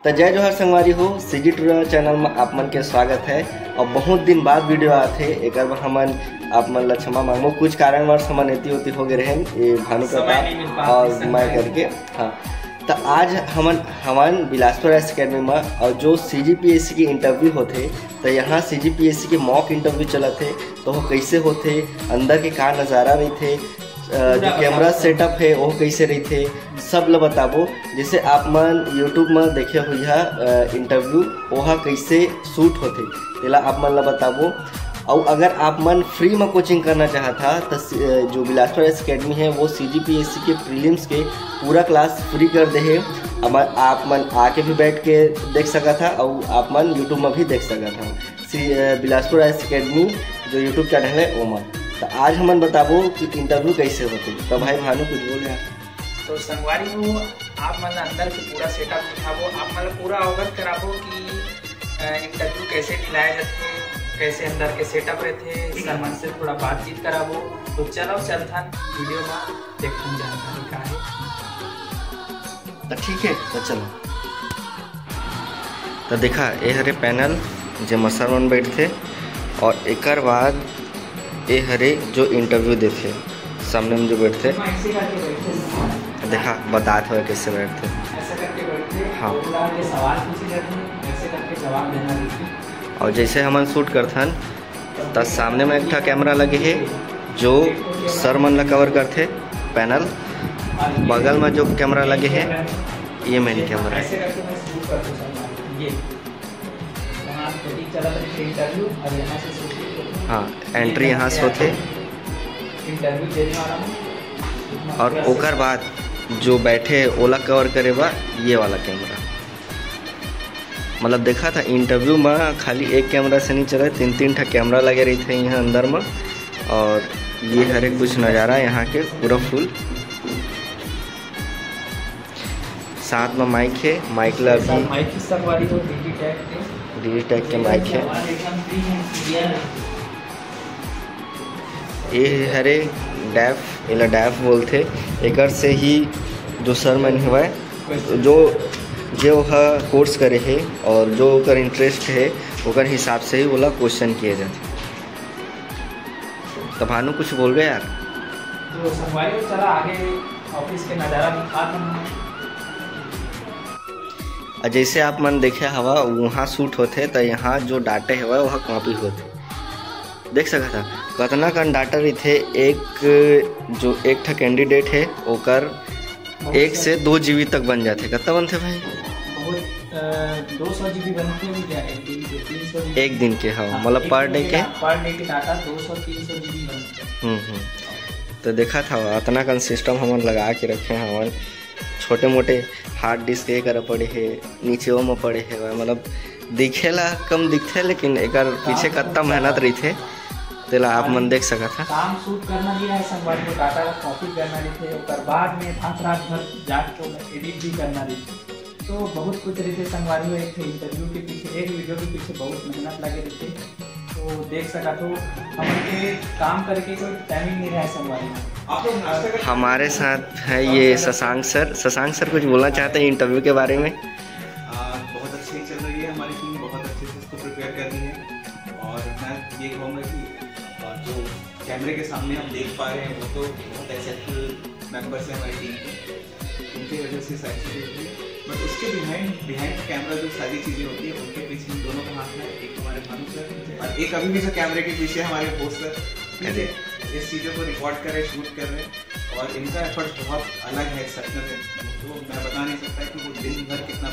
तो जय जोहर संगवारी हो, सीजी ट्यूटोरियल चैनल में आप मन के स्वागत है। और बहुत दिन बाद वीडियो आते एक बार हमन आप मन ला क्षमा मांगो, कुछ कारणवश हमन एती होती हो गए रहें ये भानु प्रताप और मैं करके। हाँ, तो आज हमन बिलासपुर एकेडमी में और जो CGPSC की इंटरव्यू होते तो यहाँ CGPSC के मॉक इंटरव्यू चलते तो वो कैसे होते, अंदर के का नज़ारा रही थे, जो कैमरा सेटअप है वो कैसे रही थे, सब ल बताबो। जैसे आप मन यूट्यूब में देखे हुई है इंटरव्यू वह कैसे शूट होते तेला आप मन ला बताबो। और अगर आप मन फ्री में कोचिंग करना चाहता तो जो बिलासपुर एकेडमी है वो CGPSC के प्रीलिम्स के पूरा क्लास फ्री कर दे है। आप मन आके भी बैठ के देख सका था और आप मन यूट्यूब में भी देख सका था। बिलासपुर एकेडमी जो यूट्यूब चैनल है वो में। तो आज हमन बताबो कि इंटरव्यू कैसे होते। तो भाई भानु कुछ बोले यार। तो संगवारी हो, आप मन अंदर के पूरा सेटअप दिखाबो, आप मन पूरा अवगत कराबो कि इंटरव्यू कैसे दिलाया जाते, कैसे अंदर के सेटअप रहते, सर मन से थोड़ा बातचीत कराबो। तो चलो चलथन वीडियो में देखते जानकारी का है। तो ठीक है, तो चलो। तो देखा ये हरे पैनल जो मसर मन बैठते और एक बाद ये हरे जो इंटरव्यू देते सामने में जो बैठते देखा बताते हुए कैसे बैठते। हाँ, और जैसे हम शूट करथन तो सामने में एक कैमरा लगे है जो सर मन ला कवर करते पैनल, बगल में जो कैमरा लगे है ये मेन कैमरा है। हाँ, एंट्री यहाँ से होते और ओकर बाद जो बैठे ओला कवर करे बा ये वाला कैमरा। मतलब देखा था इंटरव्यू में खाली एक कैमरा से नहीं चला, 3-3 ठा कैमरा लगे रही थे यहाँ अंदर में। और ये हरे कुछ नज़ारा यहाँ के पूरा फुल, साथ में माइक है, माइक ला DigiTech के माइक है। ये हरे डैफ इला डैफ बोलते एक से ही जो सर मन हुआ जो कोर्स करे है और जो ओकर इंटरेस्ट है ओकर हिसाब से ही बोला क्वेश्चन किए जाते। तो भानु कुछ बोल गए यार। तो संगवारी चला आगे ऑफिस के नज़ारा दिखा। जैसे आप मन देखे हवा वहाँ शूट होते तो यहाँ जो डाटा है वह कॉपी होते देख सका था कतना कन डाटा रही थे। एक ठा कैंडिडेट है ओकर 1 से 2 GB तक बन जाते। कितना बनते भाई? 200 GB बनते हैं एक दिन के। हाँ, मतलब पर डे के डाटा 200-300 GB बनते। तो देखा था इतना कन सिस्टम हम लगा के रखे हैं। हमारे छोटे मोटे हार्ड डिस्क ये कर पड़े है, नीचे वो में पड़े है। मतलब दिखेला कम दिखते लेकिन एक पीछे कितना मेहनत रही थे तेला आप मन देख सका था। काम शूट करना नहीं है संगवारी को, डाटा कॉपी करना नहीं थे और बाद में रात भर जाग को एडिट भी करना नहीं थे। तो बहुत कुछ रही थे संगवारी में। एक इंटरव्यू के पीछे, एक वीडियो के पीछे बहुत मेहनत लगे रही थे। तो देख सका तो हमारे काम करके कोई टाइमिंग नहीं रहा है संगवारी। हमारे साथ है ये शशांक सर। शशांक सर कुछ बोलना चाहते हैं इंटरव्यू के बारे में? बहुत अच्छी चल रही है हमारी टीम, बहुत अच्छे से इसको प्रिपेयर कर रही है। और मैं ये कहूँगा कि जो कैमरे के सामने हम देख पा रहे हैं वो तो बहुत एक्सेप्शनल मेंबर्स हैं हमारी टीम के, उनकी वजह से सारी चीज़ें हुई। बट उसके बिहाइंड कैमरा जो सारी चीज़ें होती है उनके पीछे इन दोनों का हाथ है। एक हमारे भानु सर और एक अभी भी जो कैमरे के पीछे हमारे बोस सर इस चीज़ों को रिकॉर्ड कर रहे, शूट कर रहे हैं। और इनका एफर्ट बहुत अलग है, एक्सेप्शनल है। तो मैं बता नहीं सकता कि वो दिन भर कितना